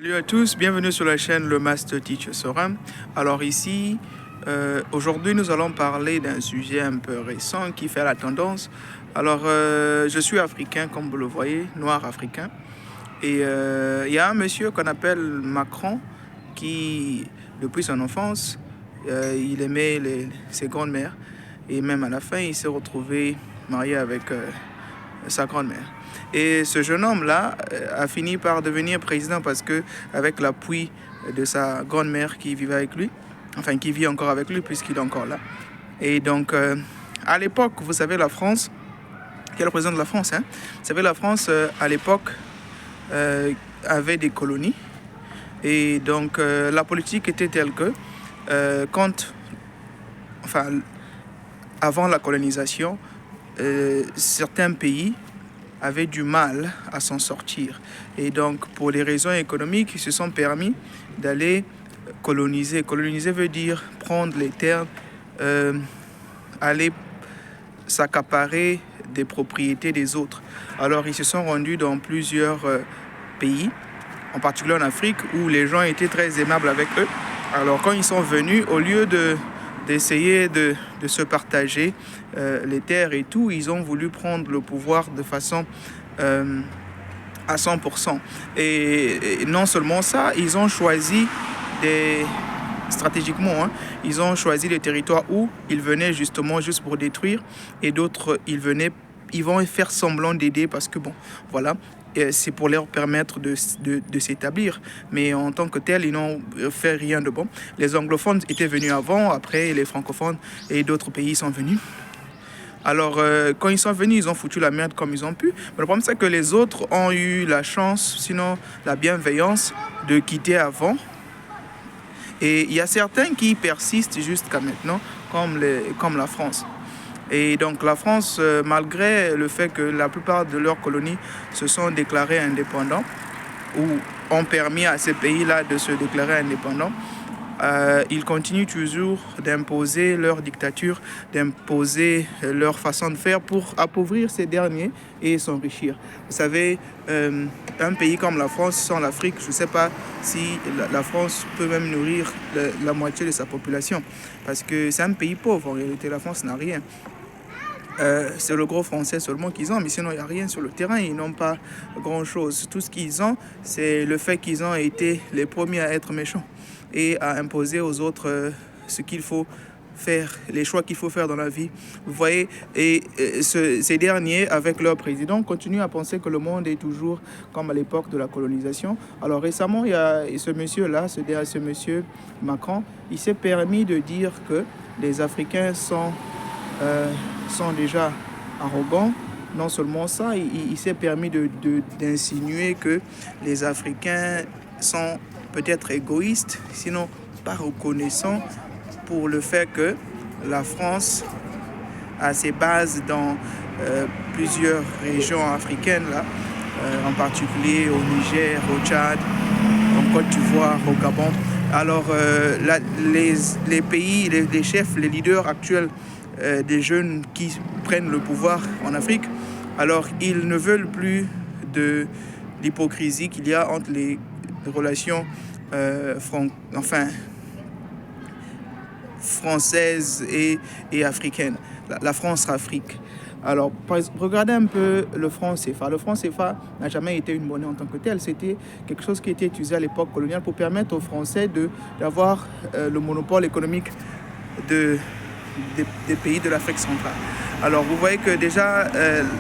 Salut à tous, bienvenue sur la chaîne Le Master Teacher Sorin. Alors ici, aujourd'hui nous allons parler d'un sujet un peu récent qui fait la tendance. Alors je suis africain comme vous le voyez, noir africain. Et il y a un monsieur qu'on appelle Macron qui, depuis son enfance, il aimait ses grandes-mères. Et même à la fin, il s'est retrouvé marié avec sa grand-mère. Et ce jeune homme-là a fini par devenir président parce que, avec l'appui de sa grand-mère qui vivait avec lui, enfin qui vit encore avec lui puisqu'il est encore là. Et donc, à l'époque, vous savez, la France, qui est le président de la France, hein, vous savez, la France, à l'époque, avait des colonies. Et donc, la politique était telle que, avant la colonisation, certains pays avaient du mal à s'en sortir. Et donc, pour les raisons économiques, ils se sont permis d'aller coloniser. Coloniser veut dire prendre les terres, aller s'accaparer des propriétés des autres. Alors, ils se sont rendus dans plusieurs pays, en particulier en Afrique, où les gens étaient très aimables avec eux. Alors, quand ils sont venus, au lieu d'essayer de se partager les terres et tout, ils ont voulu prendre le pouvoir de façon à 100%. Et non seulement ça, ils ont choisi stratégiquement, hein, ils ont choisi des territoires où ils venaient justement juste pour détruire, et d'autres, ils vont faire semblant d'aider parce que bon, voilà, c'est pour leur permettre de s'établir. Mais en tant que tel, ils n'ont fait rien de bon. Les anglophones étaient venus avant, après les francophones et d'autres pays sont venus. Alors, quand ils sont venus, ils ont foutu la merde comme ils ont pu. Mais le problème, c'est que les autres ont eu la chance, sinon la bienveillance, de quitter avant. Et il y a certains qui persistent jusqu'à maintenant, comme la France. Et donc la France, malgré le fait que la plupart de leurs colonies se sont déclarées indépendants, ou ont permis à ces pays-là de se déclarer indépendants, ils continuent toujours d'imposer leur dictature, d'imposer leur façon de faire pour appauvrir ces derniers et s'enrichir. Vous savez, un pays comme la France, sans l'Afrique, je ne sais pas si la France peut même nourrir la moitié de sa population. Parce que c'est un pays pauvre, en réalité, la France n'a rien. C'est le gros français seulement qu'ils ont, mais sinon il n'y a rien sur le terrain, ils n'ont pas grand-chose. Tout ce qu'ils ont, c'est le fait qu'ils ont été les premiers à être méchants et à imposer aux autres ce qu'il faut faire, les choix qu'il faut faire dans la vie. Vous voyez, et ces derniers, avec leur président, continuent à penser que le monde est toujours comme à l'époque de la colonisation. Alors récemment, il y a ce monsieur-là, ce monsieur Macron, il s'est permis de dire que les Africains sont déjà arrogants. Non seulement ça, il s'est permis d'insinuer que les Africains sont peut-être égoïstes, sinon pas reconnaissants pour le fait que la France a ses bases dans plusieurs régions africaines, là, en particulier au Niger, au Tchad, en Côte d'Ivoire, au Gabon. Alors, les pays, les chefs, les leaders actuels des jeunes qui prennent le pouvoir en Afrique, alors ils ne veulent plus de l'hypocrisie qu'il y a entre les relations françaises et africaines, la France-Afrique. Alors, regardez un peu le franc CFA. Le franc CFA n'a jamais été une monnaie en tant que telle. C'était quelque chose qui était utilisé à l'époque coloniale pour permettre aux Français d'avoir le monopole économique des pays de l'Afrique centrale. Alors vous voyez que déjà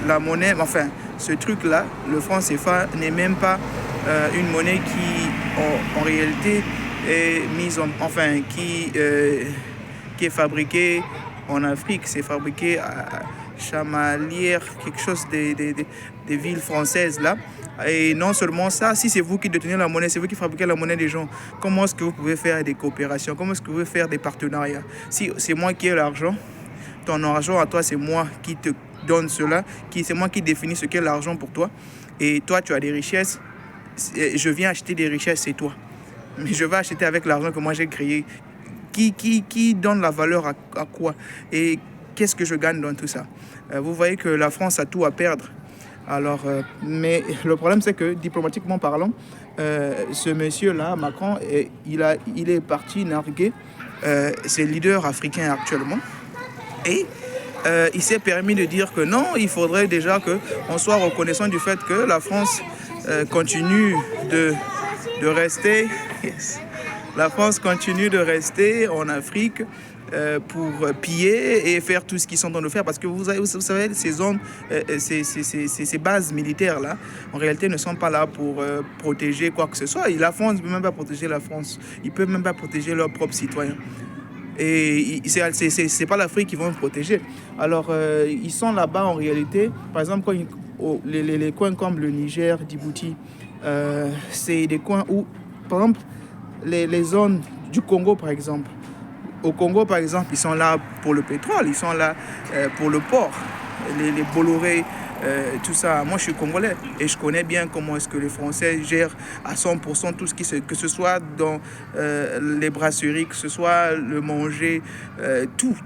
la monnaie, enfin ce truc-là, le franc CFA n'est même pas une monnaie qui en réalité est qui est fabriquée en Afrique. C'est fabriqué à Chamalières, quelque chose des villes françaises là. Et non seulement ça, si c'est vous qui détenez la monnaie, c'est vous qui fabriquez la monnaie des gens, comment est-ce que vous pouvez faire des coopérations? Comment est-ce que vous pouvez faire des partenariats? Si c'est moi qui ai l'argent, ton argent à toi, c'est moi qui te donne cela, c'est moi qui définis ce qu'est l'argent pour toi. Et toi, tu as des richesses, je viens acheter des richesses, c'est toi. Mais je vais acheter avec l'argent que moi j'ai créé. Qui donne la valeur à quoi? Et qu'est-ce que je gagne dans tout ça? Vous voyez que la France a tout à perdre. Alors, mais le problème, c'est que diplomatiquement parlant, ce monsieur-là, Macron, il est parti narguer ses leaders africains actuellement. Et il s'est permis de dire que non, il faudrait déjà qu'on soit reconnaissant du fait que la France continue de rester. Yes. La France continue de rester en Afrique pour piller et faire tout ce qu'ils sont en train de faire. Parce que vous savez ces zones, ces bases militaires-là, en réalité, ne sont pas là pour protéger quoi que ce soit. Et la France ne peut même pas protéger la France. Ils ne peuvent même pas protéger leurs propres citoyens. Et c'est pas l'Afrique qu'ils vont protéger. Alors, ils sont là-bas en réalité. Par exemple, quand les coins comme le Niger, Djibouti, c'est des coins où, par exemple, les zones du Congo, par exemple. Au Congo, par exemple, ils sont là pour le pétrole, ils sont là pour le port, les Bolloré, tout ça. Moi, je suis congolais et je connais bien comment est-ce que les Français gèrent à 100% tout ce que ce soit dans les brasseries, que ce soit le manger, tout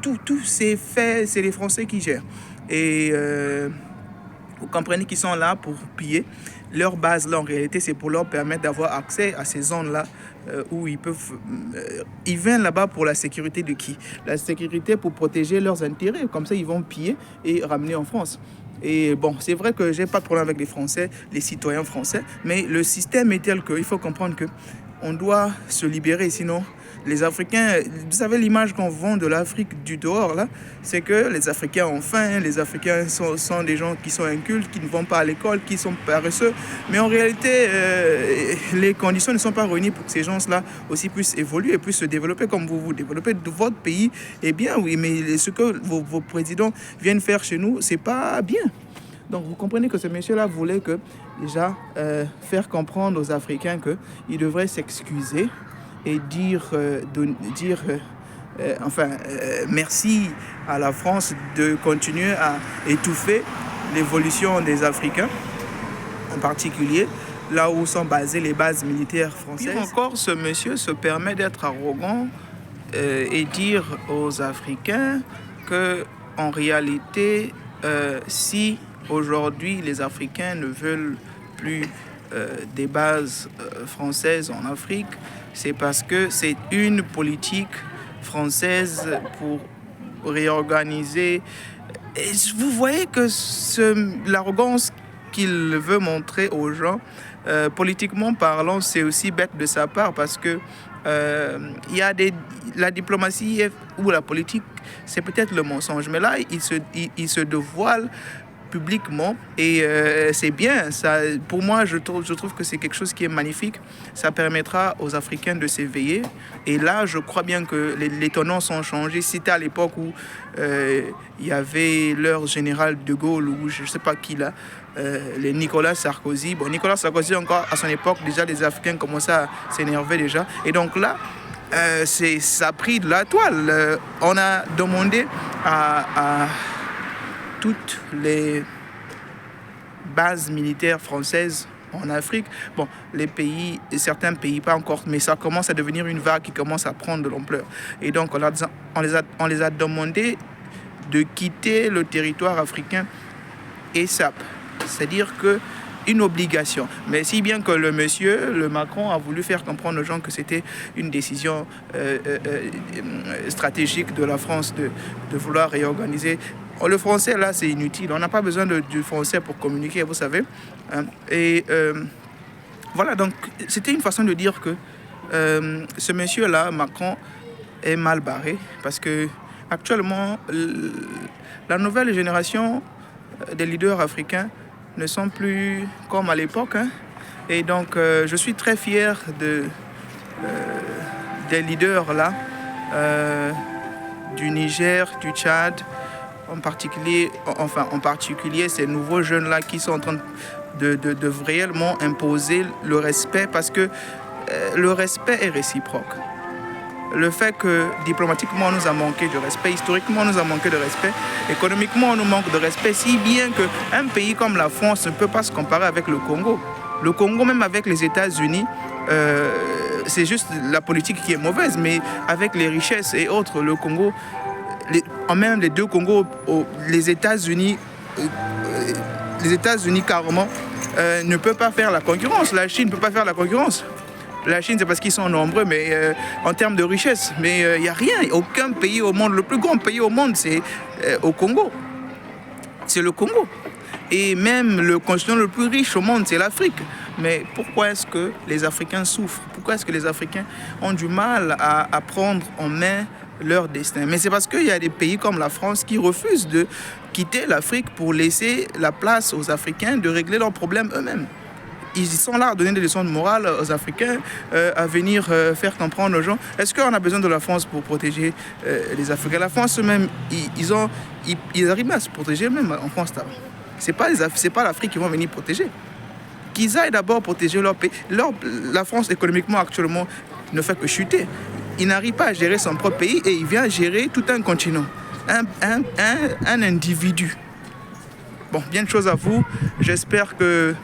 c'est fait, c'est les Français qui gèrent. Et vous comprenez qu'ils sont là pour piller. Leur base, là, en réalité, c'est pour leur permettre d'avoir accès à ces zones-là où ils peuvent... ils viennent là-bas pour la sécurité de qui? La sécurité pour protéger leurs intérêts. Comme ça, ils vont piller et ramener en France. Et bon, c'est vrai que j'ai pas de problème avec les Français, les citoyens français, mais le système est tel qu'il faut comprendre qu'on doit se libérer, sinon... Les Africains, vous savez l'image qu'on vend de l'Afrique du dehors, là, c'est que les Africains ont faim, les Africains sont des gens qui sont incultes, qui ne vont pas à l'école, qui sont paresseux. Mais en réalité, les conditions ne sont pas réunies pour que ces gens-là aussi puissent évoluer et puissent se développer comme vous développez de votre pays. Eh bien, oui, mais ce que vos présidents viennent faire chez nous, c'est pas bien. Donc vous comprenez que ce monsieur-là voulait déjà faire comprendre aux Africains qu'ils devraient s'excuser et dire merci à la France de continuer à étouffer l'évolution des Africains, en particulier là où sont basées les bases militaires françaises. Puis encore, ce monsieur se permet d'être arrogant et dire aux Africains que, en réalité, si aujourd'hui les Africains ne veulent plus des bases françaises en Afrique, c'est parce que c'est une politique française pour réorganiser. Et vous voyez que l'arrogance qu'il veut montrer aux gens, politiquement parlant, c'est aussi bête de sa part parce que il y a la diplomatie ou la politique, c'est peut-être le mensonge. Mais là, il se dévoile publiquement et c'est bien ça. Pour moi, je trouve que c'est quelque chose qui est magnifique. Ça permettra aux Africains de s'éveiller et là je crois bien que les tenants sont changés. C'était à l'époque où il y avait leur général de Gaulle ou je ne sais pas qui là, les Nicolas Sarkozy. Bon, Nicolas Sarkozy encore à son époque déjà les Africains commençaient à s'énerver déjà et donc là ça a pris de la toile. On a demandé à toutes les bases militaires françaises en Afrique. Bon, certains pays pas encore, mais ça commence à devenir une vague qui commence à prendre de l'ampleur. Et donc, on les a demandé de quitter le territoire africain ASAP. C'est-à-dire une obligation. Mais si bien que le Macron a voulu faire comprendre aux gens que c'était une décision stratégique de la France de vouloir réorganiser. Le français, là, c'est inutile. On n'a pas besoin du français pour communiquer, vous savez. Et voilà, donc, c'était une façon de dire que ce monsieur-là, Macron, est mal barré. Parce que actuellement, la nouvelle génération des leaders africains ne sont plus comme à l'époque. Et donc, je suis très fier des leaders, là, du Niger, du Tchad, en particulier ces nouveaux jeunes-là qui sont en train de réellement imposer le respect parce que le respect est réciproque. Le fait que diplomatiquement on nous a manqué de respect, historiquement on nous a manqué de respect, économiquement on nous manque de respect, si bien qu'un pays comme la France ne peut pas se comparer avec le Congo. Le Congo, même avec les États-Unis, c'est juste la politique qui est mauvaise, mais avec les richesses et autres, le Congo... même les deux Congos, les États-Unis carrément ne peut pas faire la concurrence. La Chine ne peut pas faire la concurrence. La Chine, c'est parce qu'ils sont nombreux, mais en termes de richesse. Mais il n'y a rien, aucun pays au monde. Le plus grand pays au monde, c'est au Congo. C'est le Congo. Et même le continent le plus riche au monde, c'est l'Afrique. Mais pourquoi est-ce que les Africains souffrent? Pourquoi est-ce que les Africains ont du mal à prendre en main leur destin? Mais c'est parce qu'il y a des pays comme la France qui refusent de quitter l'Afrique pour laisser la place aux Africains de régler leurs problèmes eux-mêmes. Ils sont là à donner des leçons de morale aux Africains, à venir faire comprendre aux gens. Est-ce qu'on a besoin de la France pour protéger les Africains? La France même, ils arrivent à se protéger même en France. C'est pas l'Afrique qui vont venir protéger. Qu'ils aillent d'abord protéger leur pays. La France, économiquement, actuellement, ne fait que chuter. Il n'arrive pas à gérer son propre pays et il vient gérer tout un continent, un individu. Bon, bien de choses à vous. J'espère que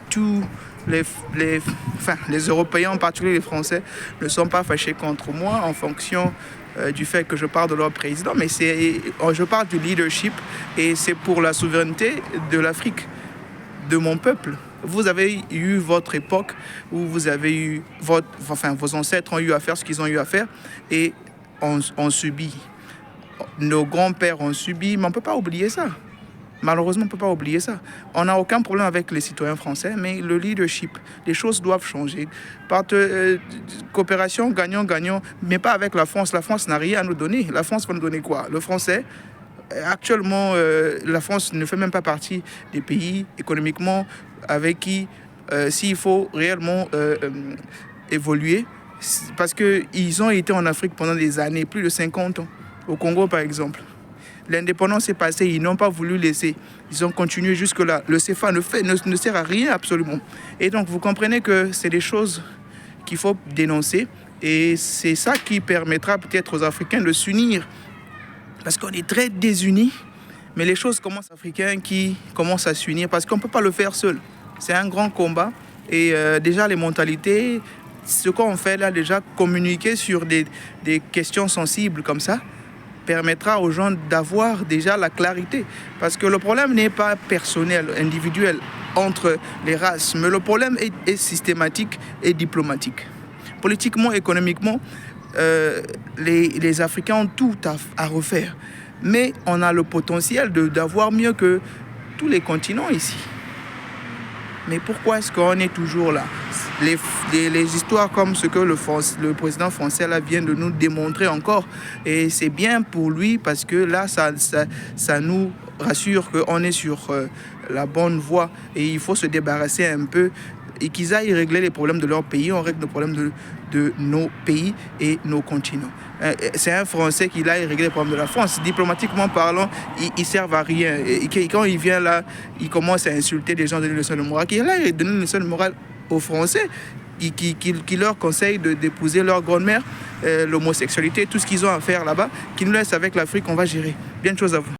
tous les Européens, en particulier les Français, ne sont pas fâchés contre moi en fonction du fait que je parle de leur président. Mais je parle du leadership et c'est pour la souveraineté de l'Afrique, de mon peuple. Vous avez eu votre époque où vous avez eu vos ancêtres ont eu à faire ce qu'ils ont eu à faire et on subit. Nos grands-pères ont subi, mais on ne peut pas oublier ça. Malheureusement, on ne peut pas oublier ça. On n'a aucun problème avec les citoyens français, mais le leadership, les choses doivent changer. Par coopération, gagnant-gagnant, mais pas avec la France. La France n'a rien à nous donner. La France va nous donner quoi? Le français, actuellement, la France ne fait même pas partie des pays économiquement avec qui, s'il faut réellement évoluer, parce qu'ils ont été en Afrique pendant des années, plus de 50 ans. Au Congo, par exemple. L'indépendance est passée, ils n'ont pas voulu laisser. Ils ont continué jusque-là. Le CFA ne sert à rien absolument. Et donc, vous comprenez que c'est des choses qu'il faut dénoncer. Et c'est ça qui permettra peut-être aux Africains de s'unir. Parce qu'on est très désunis. Mais les choses commencent africains qui commencent à s'unir parce qu'on ne peut pas le faire seul. C'est un grand combat. Et déjà, les mentalités, ce qu'on fait là, déjà communiquer sur des questions sensibles comme ça, permettra aux gens d'avoir déjà la clarité. Parce que le problème n'est pas personnel, individuel, entre les races, mais le problème est systématique et diplomatique. Politiquement, économiquement, les Africains ont tout à refaire. Mais on a le potentiel d'avoir mieux que tous les continents ici. Mais pourquoi est-ce qu'on est toujours là? Les histoires comme ce que le président français là vient de nous démontrer encore. Et c'est bien pour lui parce que là, ça nous rassure qu'on est sur la bonne voie. Et il faut se débarrasser un peu et qu'ils aillent régler les problèmes de leur pays. On règle les problèmes de nos pays et nos continents. C'est un Français qui aille régler les problèmes de la France. Diplomatiquement parlant, ils ne servent à rien. Et quand il vient là, il commence à insulter des gens, donner une leçon de morale. Il a donné une leçon de morale aux Français qui leur conseille d'épouser leur grand-mère, l'homosexualité, tout ce qu'ils ont à faire là-bas, qui nous laissent avec l'Afrique, on va gérer. Bien de choses à vous.